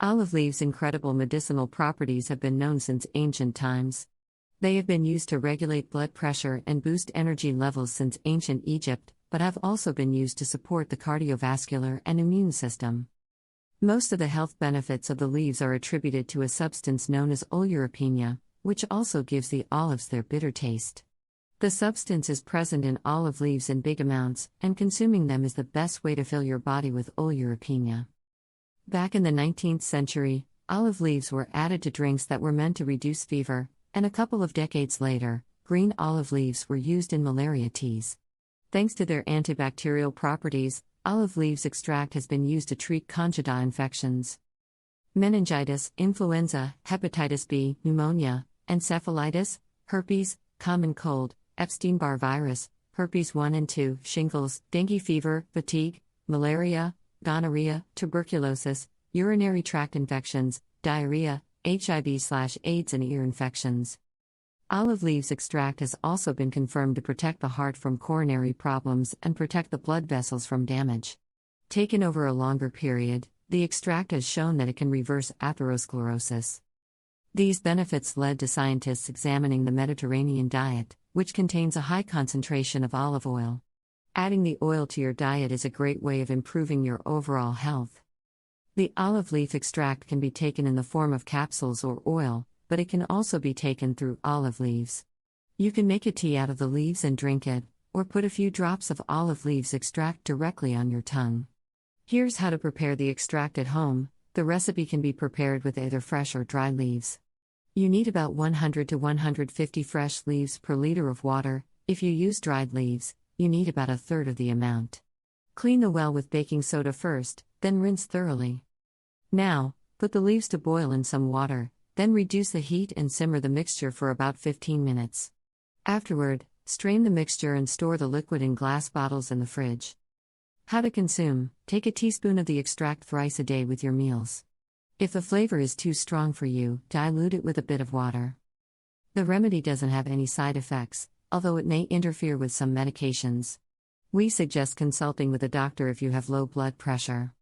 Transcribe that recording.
Olive leaves' incredible medicinal properties have been known since ancient times. They have been used to regulate blood pressure and boost energy levels since ancient Egypt, but have also been used to support the cardiovascular and immune system. Most of the health benefits of the leaves are attributed to a substance known as oleuropein, which also gives the olives their bitter taste. The substance is present in olive leaves in big amounts, and consuming them is the best way to fill your body with oleuropein. Back in the 19th century, olive leaves were added to drinks that were meant to reduce fever, and a couple of decades later, green olive leaves were used in malaria teas. Thanks to their antibacterial properties, olive leaves extract has been used to treat Candida infections. Meningitis, influenza, hepatitis B, pneumonia, encephalitis, herpes, common cold, Epstein-Barr virus, herpes 1 and 2, shingles, dengue fever, fatigue, malaria, gonorrhea, tuberculosis, urinary tract infections, diarrhea, HIV/AIDS and ear infections. Olive leaves extract has also been confirmed to protect the heart from coronary problems and protect the blood vessels from damage. Taken over a longer period, the extract has shown that it can reverse atherosclerosis. These benefits led to scientists examining the Mediterranean diet, which contains a high concentration of olive oil. Adding the oil to your diet is a great way of improving your overall health. The olive leaf extract can be taken in the form of capsules or oil, but it can also be taken through olive leaves. You can make a tea out of the leaves and drink it, or put a few drops of olive leaves extract directly on your tongue. Here's how to prepare the extract at home. The recipe can be prepared with either fresh or dry leaves. You need about 100 to 150 fresh leaves per liter of water. If you use dried leaves, you need about a third of the amount. Clean the well with baking soda first, then rinse thoroughly. Now, put the leaves to boil in some water, then reduce the heat and simmer the mixture for about 15 minutes. Afterward, strain the mixture and store the liquid in glass bottles in the fridge. How to consume: take a teaspoon of the extract thrice a day with your meals. If the flavor is too strong for you, dilute it with a bit of water. The remedy doesn't have any side effects, although it may interfere with some medications. We suggest consulting with a doctor if you have low blood pressure.